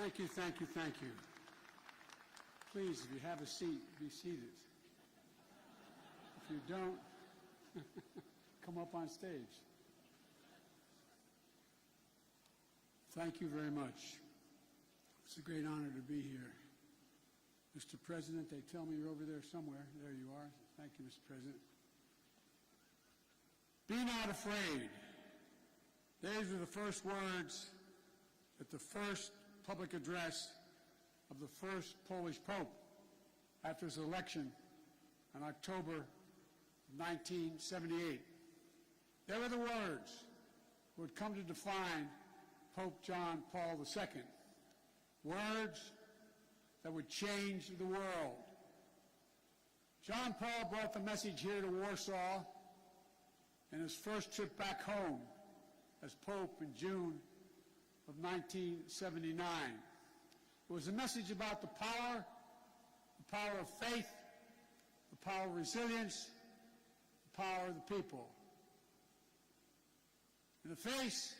Thank you, thank you, thank you. Please, if you have a seat, be seated. If you don't, come up on stage. Thank you very much. It's a great honor to be here. Mr. President, they tell me you're over there somewhere. There you are. Thank you, Mr. President. Be not afraid. These were the first words at the first public address of the first Polish Pope after his election in October 1978. They were the words that would come to define Pope John Paul II. Words that would change the world. John Paul brought the message here to Warsaw in his first trip back home as Pope in June of 1979. It was a message about the power of faith, the power of resilience, the power of the people. In the face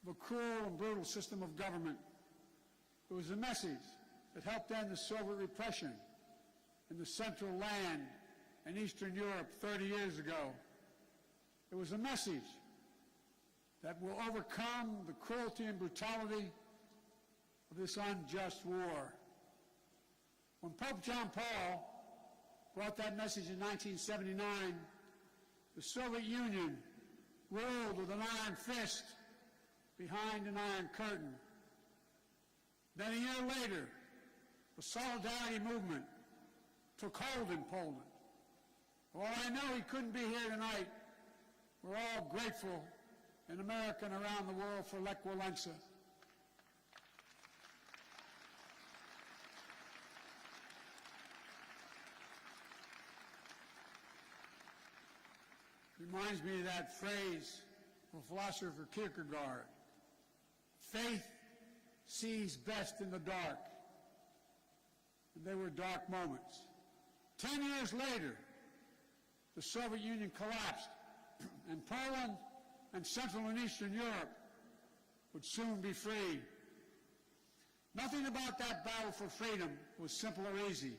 of a cruel and brutal system of government, it was a message that helped end the Soviet repression in the Central Land and Eastern Europe 30 years ago. It was a message that will overcome the cruelty and brutality of this unjust war. When Pope John Paul brought that message in 1979, the Soviet Union ruled with an iron fist behind an iron curtain. Then a year later, the Solidarity movement took hold in Poland. While I know he couldn't be here tonight, we're all grateful in America and around the world for Lech Walesa. Reminds me of that phrase of philosopher Kierkegaard. Faith sees best in the dark. And they were dark moments. 10 years later, the Soviet Union collapsed, and Poland and Central and Eastern Europe would soon be free. Nothing about that battle for freedom was simple or easy.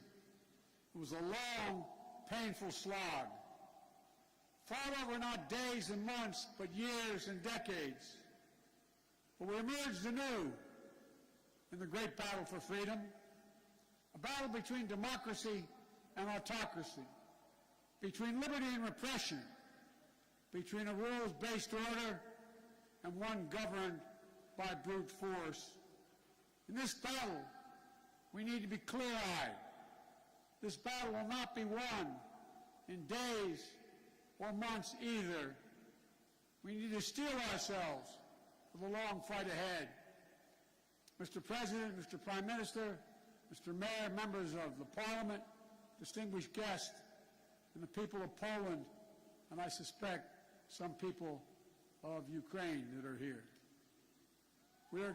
It was a long, painful slog, fought over not days and months, but years and decades. But we emerged anew in the great battle for freedom, a battle between democracy and autocracy, between liberty and repression, between a rules-based order and one governed by brute force. In this battle, we need to be clear-eyed. This battle will not be won in days or months either. We need to steel ourselves for the long fight ahead. Mr. President, Mr. Prime Minister, Mr. Mayor, members of the Parliament, distinguished guests, and the people of Poland, and I suspect some people of Ukraine that are here. We are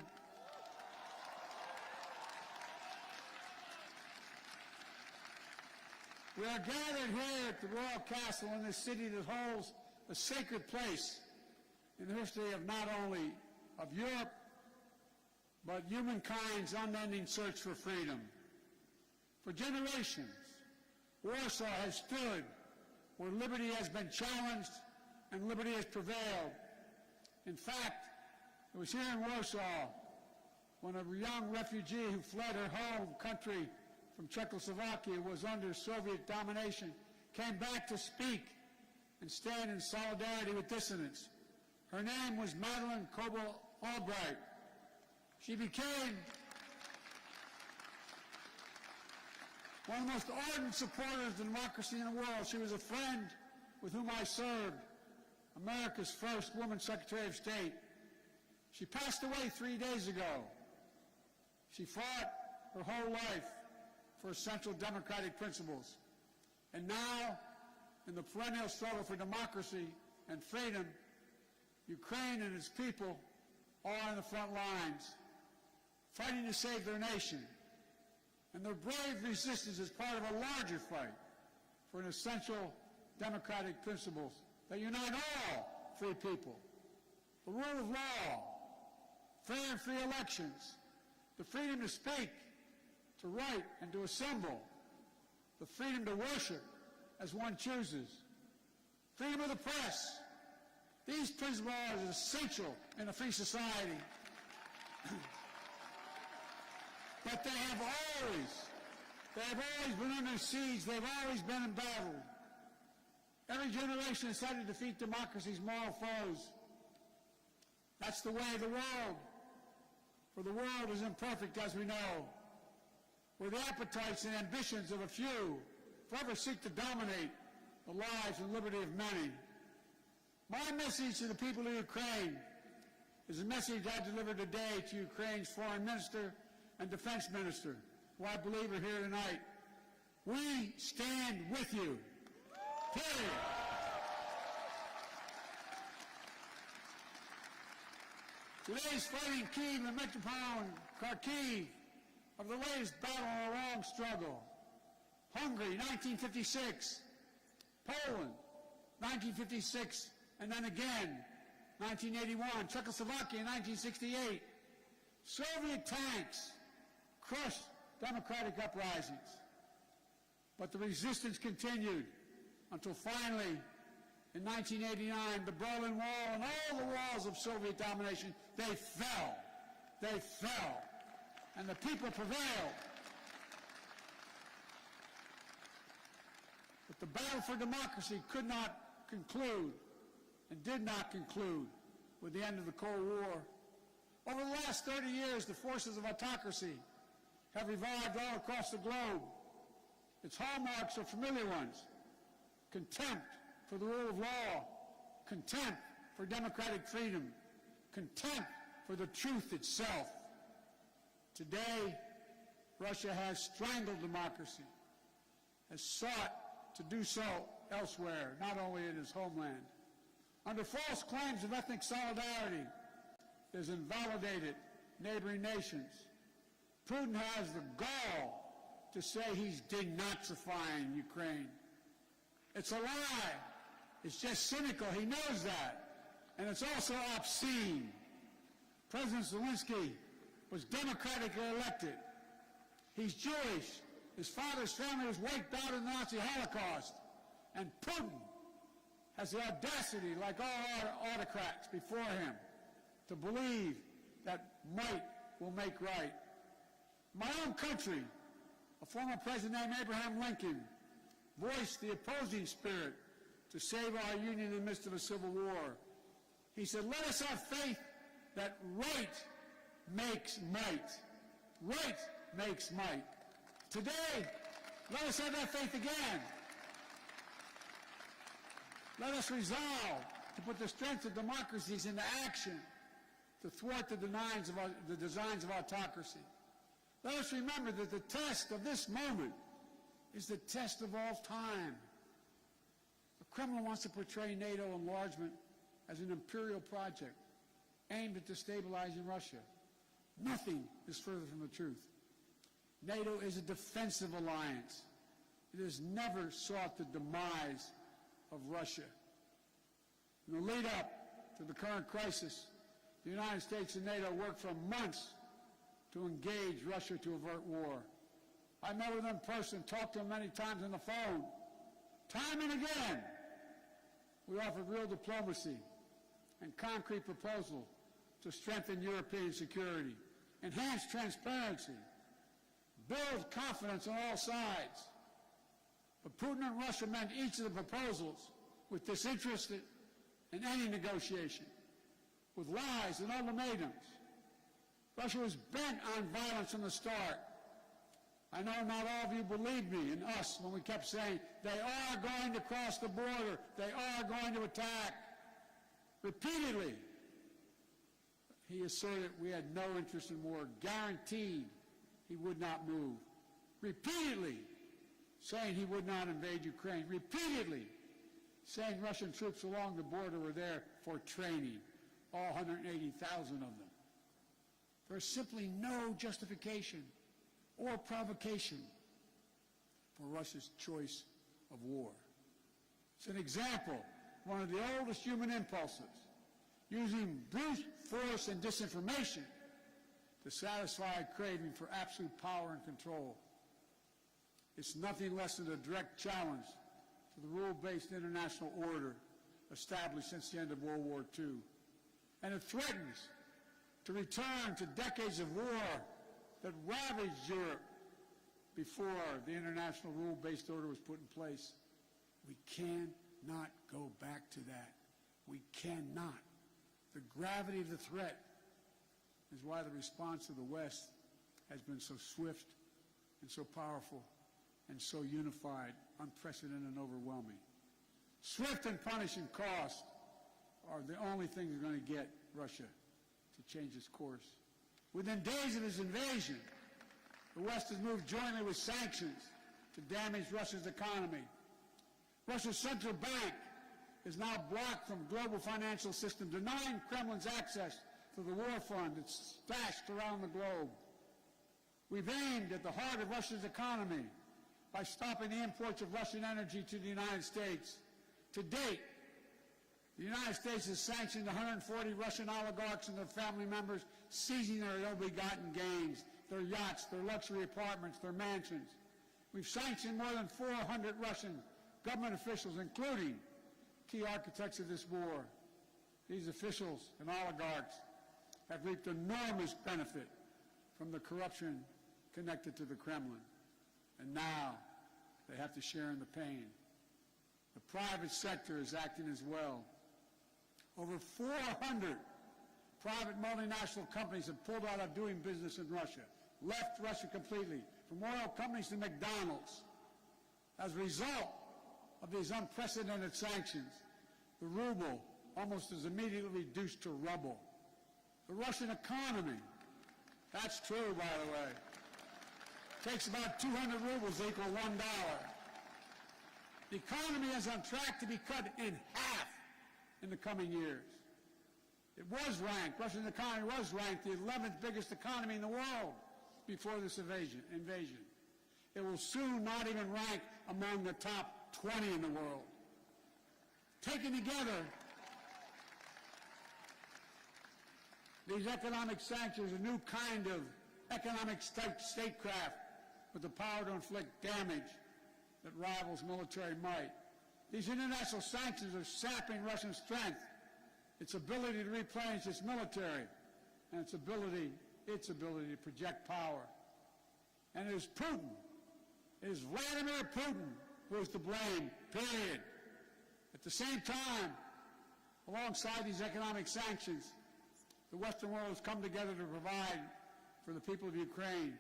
gathered here at the Royal Castle in this city that holds a sacred place in the history of not only of Europe, but humankind's unending search for freedom. For generations, Warsaw has stood where liberty has been challenged and liberty has prevailed. In fact, it was here in Warsaw when a young refugee who fled her home country from Czechoslovakia was under Soviet domination came back to speak and stand in solidarity with dissidents. Her name was Madeleine Koval-Albright. She became one of the most ardent supporters of democracy in the world. She was a friend with whom I served, America's first woman Secretary of State. She passed away 3 days ago. She fought her whole life for essential democratic principles. And now, in the perennial struggle for democracy and freedom, Ukraine and its people are on the front lines, fighting to save their nation. And their brave resistance is part of a larger fight for an essential democratic principles that unite all free people. The rule of law, fair and free elections, the freedom to speak, to write, and to assemble, the freedom to worship as one chooses, freedom of the press. These principles are essential in a free society. But they have always been under siege. They've always been embattled. Every generation has tried to defeat democracy's moral foes. That's the way of the world. For the world is imperfect, as we know, where the appetites and ambitions of a few forever seek to dominate the lives and liberty of many. My message to the people of Ukraine is a message I delivered today to Ukraine's foreign minister and defense minister, who I believe are here tonight. We stand with you. Period. Today's fighting Kyiv and Metropolitan Kharkiv of the latest battle in a long struggle. Hungary, 1956. Poland, 1956, and then again, 1981. Czechoslovakia, 1968. Soviet tanks crushed democratic uprisings. But the resistance continued until finally, in 1989, the Berlin Wall and all the walls of Soviet domination, they fell. They fell. And the people prevailed. But the battle for democracy could not conclude and did not conclude with the end of the Cold War. Over the last 30 years, the forces of autocracy have revived all across the globe. Its hallmarks are familiar ones: contempt for the rule of law, contempt for democratic freedom, contempt for the truth itself. Today, Russia has strangled democracy, has sought to do so elsewhere, not only in its homeland. Under false claims of ethnic solidarity, it has invalidated neighboring nations. Putin has the gall to say he's denazifying Ukraine. It's a lie. It's just cynical. He knows that. And it's also obscene. President Zelensky was democratically elected. He's Jewish. His father's family was wiped out in the Nazi Holocaust. And Putin has the audacity, like all autocrats before him, to believe that might will make right. My own country, a former president named Abraham Lincoln, voiced the opposing spirit to save our union in the midst of a civil war. He said, "Let us have faith that right makes might." Right makes might. Today, let us have that faith again. Let us resolve to put the strength of democracies into action to thwart the designs of autocracy. Let us remember that the test of this moment is the test of all time. The Kremlin wants to portray NATO enlargement as an imperial project aimed at destabilizing Russia. Nothing is further from the truth. NATO is a defensive alliance. It has never sought the demise of Russia. In the lead up to the current crisis, the United States and NATO worked for months to engage Russia to avert war. I met with them in person, talked to them many times on the phone. Time and again, we offered real diplomacy and concrete proposals to strengthen European security, enhance transparency, build confidence on all sides. But Putin and Russia met each of the proposals with disinterest in any negotiation, with lies and ultimatums. Russia was bent on violence from the start. I know not all of you believed me and us when we kept saying, they are going to cross the border, they are going to attack. Repeatedly, he asserted we had no interest in war, guaranteed he would not move. Repeatedly saying he would not invade Ukraine. Repeatedly saying Russian troops along the border were there for training, all 180,000 of them. There's simply no justification or provocation for Russia's choice of war. It's an example, one of the oldest human impulses, using brute force and disinformation to satisfy a craving for absolute power and control. It's nothing less than a direct challenge to the rule-based international order established since the end of World War II. And it threatens to return to decades of war that ravaged Europe before the international rule-based order was put in place. We cannot go back to that. We cannot. The gravity of the threat is why the response of the West has been so swift and so powerful and so unified, unprecedented and overwhelming. Swift and punishing costs are the only thing that's going to get Russia to change its course. Within days of his invasion, the West has moved jointly with sanctions to damage Russia's economy. Russia's central bank is now blocked from the global financial system, denying Kremlin's access to the war fund that's stashed around the globe. We've aimed at the heart of Russia's economy by stopping the imports of Russian energy to the United States. To date, the United States has sanctioned 140 Russian oligarchs and their family members, seizing their ill-begotten gains, their yachts, their luxury apartments, their mansions. We've sanctioned more than 400 Russian government officials, including key architects of this war. These officials and oligarchs have reaped enormous benefit from the corruption connected to the Kremlin. And now they have to share in the pain. The private sector is acting as well. Over 400 private multinational companies have pulled out of doing business in Russia, left Russia completely, from oil companies to McDonald's. As a result of these unprecedented sanctions, the ruble almost is immediately reduced to rubble. The Russian economy, that's true, by the way, takes about 200 rubles to equal $1. The economy is on track to be cut in half in the coming years. It was ranked, Russia's economy was ranked the 11th biggest economy in the world before this invasion. It will soon not even rank among the top 20 in the world. Taken together, these economic sanctions are a new kind of economic statecraft with the power to inflict damage that rivals military might. These international sanctions are sapping Russian strength, its ability to replenish its military, and its ability to project power. And it is Putin, it is Vladimir Putin who is to blame, period. At the same time, alongside these economic sanctions, the Western world has come together to provide for the people of Ukraine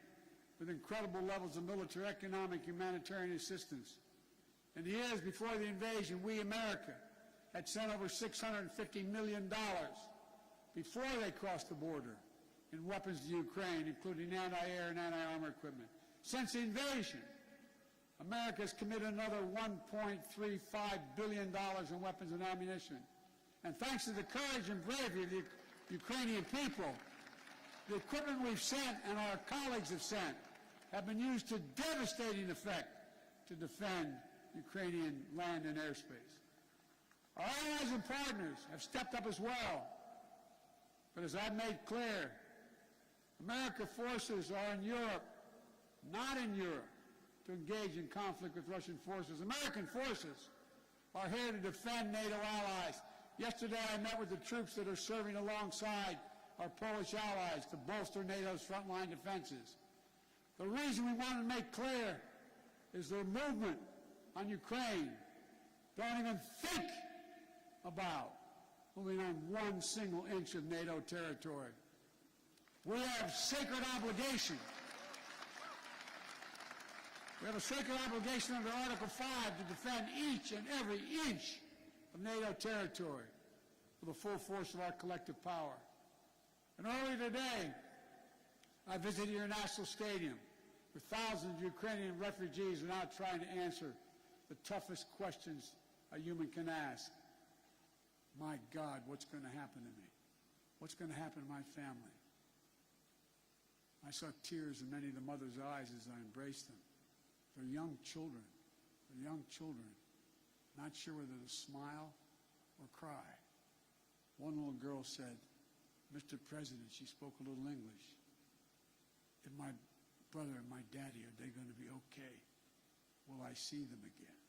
with incredible levels of military, economic, humanitarian assistance. In the years before the invasion, we, America, had sent over $650 million before they crossed the border in weapons to Ukraine, including anti-air and anti-armor equipment. Since the invasion, America has committed another $1.35 billion in weapons and ammunition. And thanks to the courage and bravery of the Ukrainian people, the equipment we've sent and our colleagues have sent have been used to devastating effect to defend Ukrainian land and airspace. Our allies and partners have stepped up as well. But as I've made clear, American forces are in Europe, not in Europe, to engage in conflict with Russian forces. American forces are here to defend NATO allies. Yesterday I met with the troops that are serving alongside our Polish allies to bolster NATO's frontline defenses. The reason we want to make clear is their movement on Ukraine don't even think about moving on one single inch of NATO territory. We have sacred obligation. We have a sacred obligation under Article 5 to defend each and every inch of NATO territory with the full force of our collective power. And earlier today, I visited your national stadium where thousands of Ukrainian refugees are now trying to answer the toughest questions a human can ask. My God, what's going to happen to me? What's going to happen to my family? I saw tears in many of the mothers' eyes as I embraced them. They're young children. They're young children, not sure whether to smile or cry. One little girl said, "Mr. President," she spoke a little English, if my brother and my daddy, are they going to be okay? Will I see them again?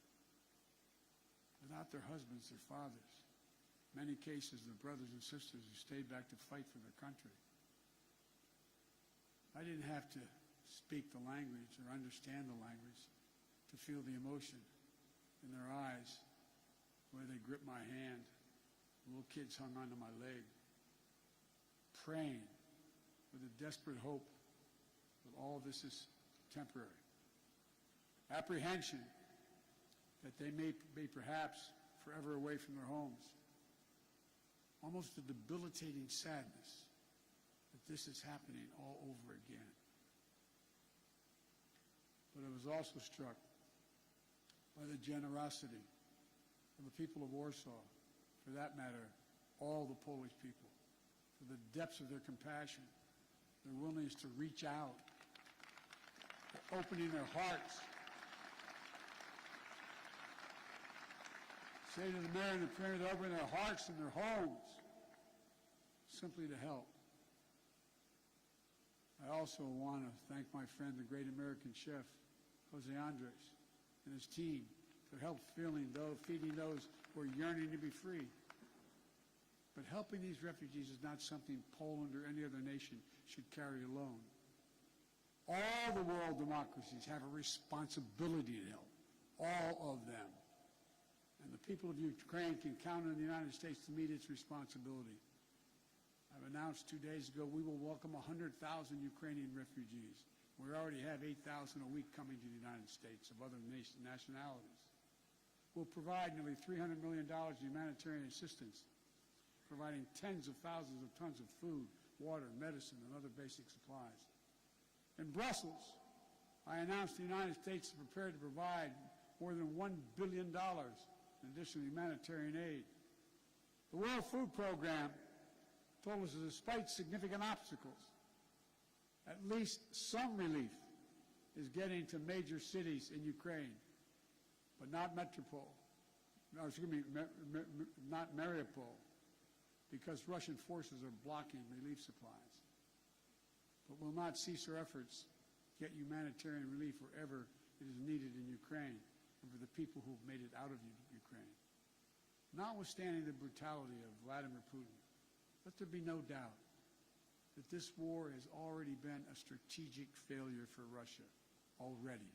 Without their husbands, their fathers. Many cases, their brothers and sisters who stayed back to fight for their country. I didn't have to speak the language or understand the language to feel the emotion in their eyes, where they gripped my hand. Little kids hung onto my leg, praying with a desperate hope that all of this is temporary. Apprehension that they may be perhaps forever away from their homes. Almost a debilitating sadness that this is happening all over again. But I was also struck by the generosity of the people of Warsaw, for that matter, all the Polish people, for the depths of their compassion, their willingness to reach out, for opening their hearts. Say to the mayor and the premier to open their hearts and their homes, simply to help. I also want to thank my friend, the great American chef, Jose Andres, and his team for help feeding those who are yearning to be free. But helping these refugees is not something Poland or any other nation should carry alone. All the world democracies have a responsibility to help, all of them. And the people of Ukraine can count on the United States to meet its responsibility. I've announced 2 days ago we will welcome 100,000 Ukrainian refugees. We already have 8,000 a week coming to the United States of other nationalities. We'll provide nearly $300 million in humanitarian assistance, providing tens of thousands of tons of food, water, medicine, and other basic supplies. In Brussels, I announced the United States is prepared to provide more than $1 billion in additional humanitarian aid. The World Food Program told us that despite significant obstacles, at least some relief is getting to major cities in Ukraine, but not Metropole, not Mariupol, because Russian forces are blocking relief supplies. But we'll not cease our efforts to get humanitarian relief wherever it is needed in Ukraine and for the people who have made it out of Ukraine. Notwithstanding the brutality of Vladimir Putin, let there be no doubt that this war has already been a strategic failure for Russia, already.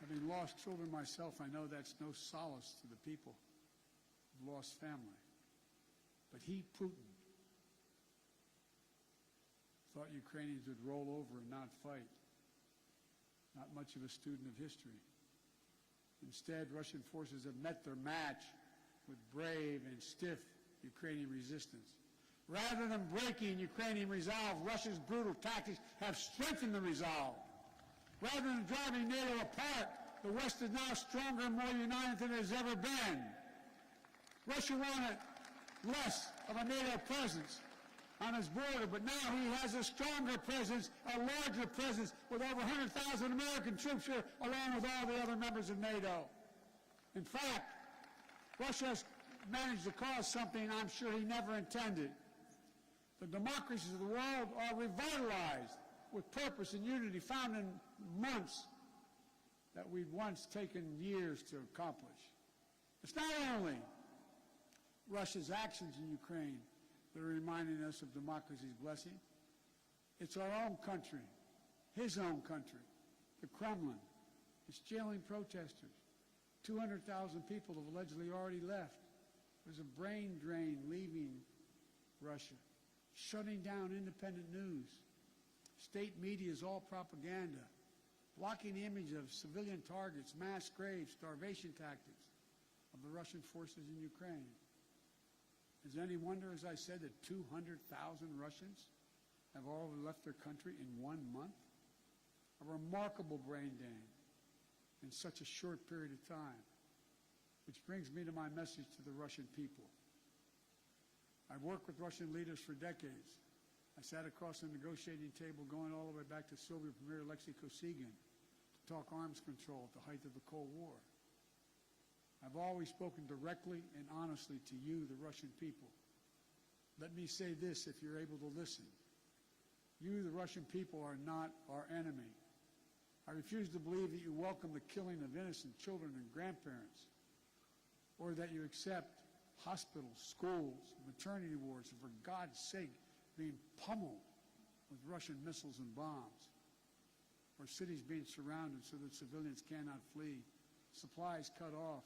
Having lost children myself, I know that's no solace to the people who've lost family. But he, Putin, thought Ukrainians would roll over and not fight. Not much of a student of history. Instead, Russian forces have met their match with brave and stiff Ukrainian resistance. Rather than breaking Ukrainian resolve, Russia's brutal tactics have strengthened the resolve. Rather than driving NATO apart, the West is now stronger and more united than it has ever been. Russia wanted less of a NATO presence on its border, but now he has a stronger presence, a larger presence, with over 100,000 American troops here, along with all the other members of NATO. In fact, Russia has managed to cause something I'm sure he never intended. The democracies of the world are revitalized with purpose and unity found in months that we'd once taken years to accomplish. It's not only Russia's actions in Ukraine that are reminding us of democracy's blessing. It's our own country, his own country, the Kremlin. It's jailing protesters. 200,000 people have allegedly already left. There's a brain drain leaving Russia, shutting down independent news. State media is all propaganda, blocking the image of civilian targets, mass graves, starvation tactics of the Russian forces in Ukraine. Is it any wonder, as I said, that 200,000 Russians have all left their country in 1 month? A remarkable brain drain in such a short period of time. Which brings me to my message to the Russian people. I've worked with Russian leaders for decades. I sat across the negotiating table going all the way back to Soviet Premier Alexei Kosygin to talk arms control at the height of the Cold War. I've always spoken directly and honestly to you, the Russian people. Let me say this, if you're able to listen. You, the Russian people, are not our enemy. I refuse to believe that you welcome the killing of innocent children and grandparents, or that you accept hospitals, schools, maternity wards, and for God's sake, being pummeled with Russian missiles and bombs, or cities being surrounded so that civilians cannot flee, supplies cut off,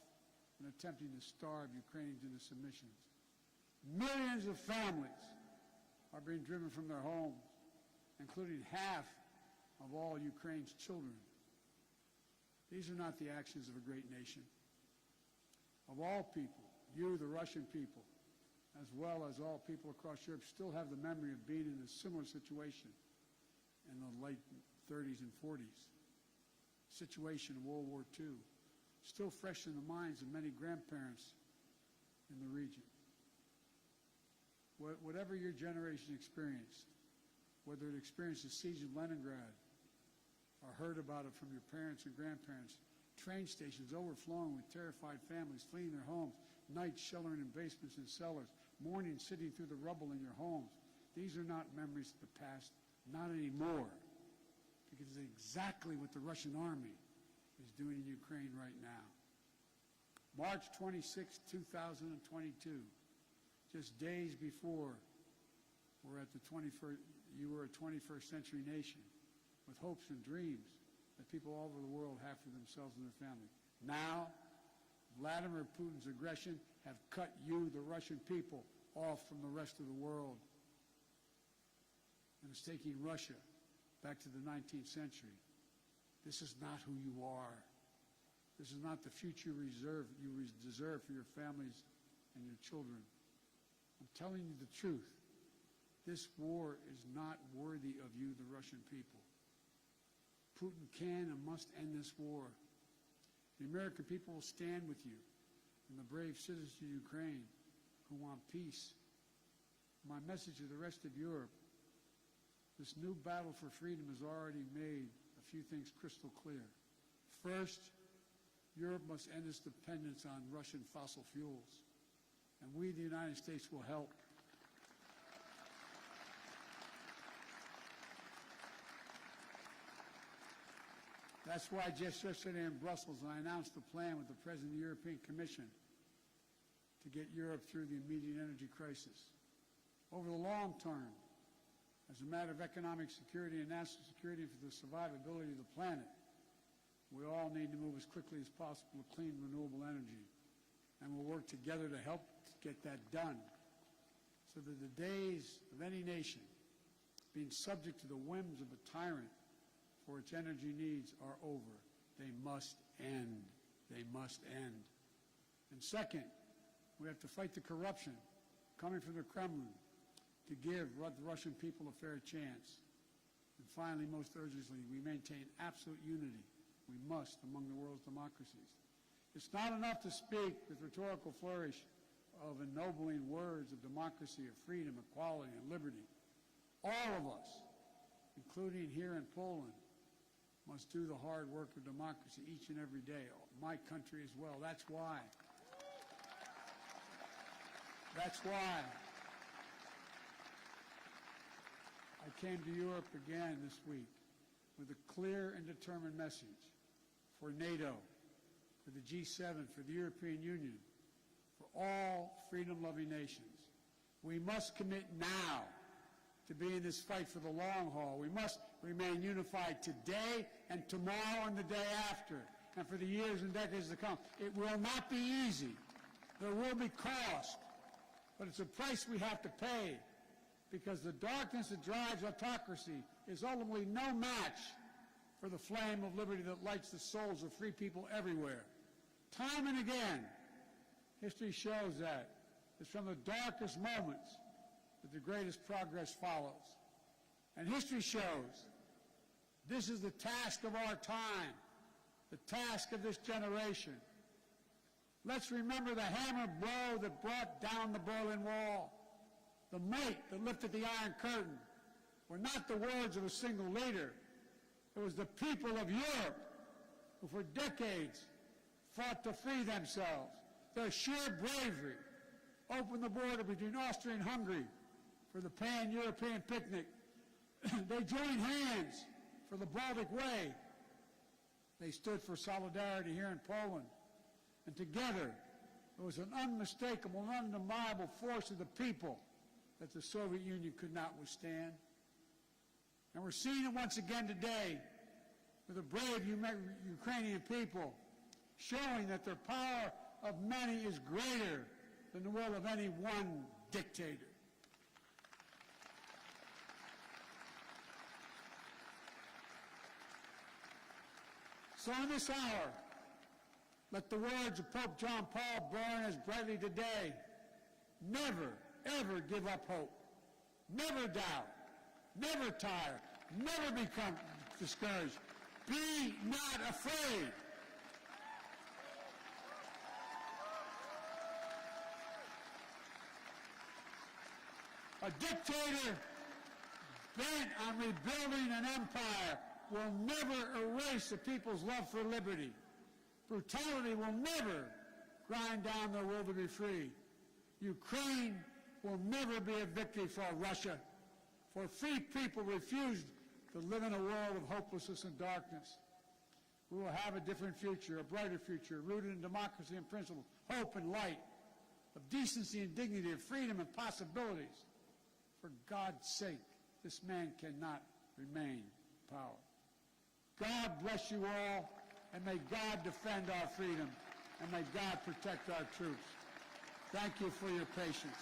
and attempting to starve Ukrainians into submissions. Millions of families are being driven from their homes, including half of all Ukraine's children. These are not the actions of a great nation. Of all people, you, the Russian people, as well as all people across Europe, still have the memory of being in a similar situation in the late 30s and 40s. Situation in World War II, still fresh in the minds of many grandparents in the region. Whatever your generation experienced, whether it experienced the siege of Leningrad or heard about it from your parents and grandparents, train stations overflowing with terrified families fleeing their homes, nights sheltering in basements and cellars, morning sitting through the rubble in your homes. These are not memories of the past, not anymore, because it's exactly what the Russian army is doing in Ukraine right now. March 26, 2022, just days before we're at the 21st, you were a 21st century nation with hopes and dreams that people all over the world have for themselves and their family. Now, Vladimir Putin's aggression have cut you, the Russian people, off from the rest of the world. And it's taking Russia back to the 19th century. This is not who you are. This is not the future you deserve for your families and your children. I'm telling you the truth. This war is not worthy of you, the Russian people. Putin can and must end this war. The American people will stand with you and the brave citizens of Ukraine who want peace. My message to the rest of Europe, this new battle for freedom has already made a few things crystal clear. First, Europe must end its dependence on Russian fossil fuels, and we, the United States, will help. That's why just yesterday in Brussels I announced a plan with the President of the European Commission to get Europe through the immediate energy crisis. Over the long term, as a matter of economic security and national security for the survivability of the planet, we all need to move as quickly as possible to clean renewable energy. And we'll work together to help get that done so that the days of any nation being subject to the whims of a tyrant for its energy needs are over. They must end. They must end. And second, we have to fight the corruption coming from the Kremlin to give the Russian people a fair chance. And finally, most urgently, we maintain absolute unity. We must among the world's democracies. It's not enough to speak with rhetorical flourish of ennobling words of democracy, of freedom, equality, and liberty. All of us, including here in Poland, must do the hard work of democracy each and every day. My country as well. That's why I came to Europe again this week with a clear and determined message for NATO, for the G7, for the European Union, for all freedom-loving nations. We must commit now to be in this fight for the long haul. We must remain unified today and tomorrow and the day after, and for the years and decades to come. It will not be easy. There will be cost, but it's a price we have to pay, because the darkness that drives autocracy is ultimately no match for the flame of liberty that lights the souls of free people everywhere. Time and again, history shows that it's from the darkest moments that the greatest progress follows. And history shows this is the task of our time, the task of this generation. Let's remember the hammer blow that brought down the Berlin Wall. The might that lifted the Iron Curtain were not the words of a single leader. It was the people of Europe who for decades fought to free themselves. Their sheer bravery opened the border between Austria and Hungary for the pan-European picnic. They joined hands for the Baltic Way. They stood for solidarity here in Poland. And together, it was an unmistakable and undeniable force of the people that the Soviet Union could not withstand. And we're seeing it once again today with the brave Ukrainian people showing that the power of many is greater than the will of any one dictator. So in this hour, let the words of Pope John Paul burn as brightly today. Never, ever give up hope. Never doubt. Never tire. Never become discouraged. Be not afraid. A dictator bent on rebuilding an empire will never erase the people's love for liberty. Brutality will never grind down their will to be free. Ukraine will never be a victory for Russia, for free people refused to live in a world of hopelessness and darkness. We will have a different future, a brighter future, rooted in democracy and principle, hope and light, of decency and dignity, of freedom and possibilities. For God's sake, this man cannot remain in power. God bless you all, and may God defend our freedom, and may God protect our troops. Thank you for your patience.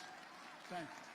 Thank you.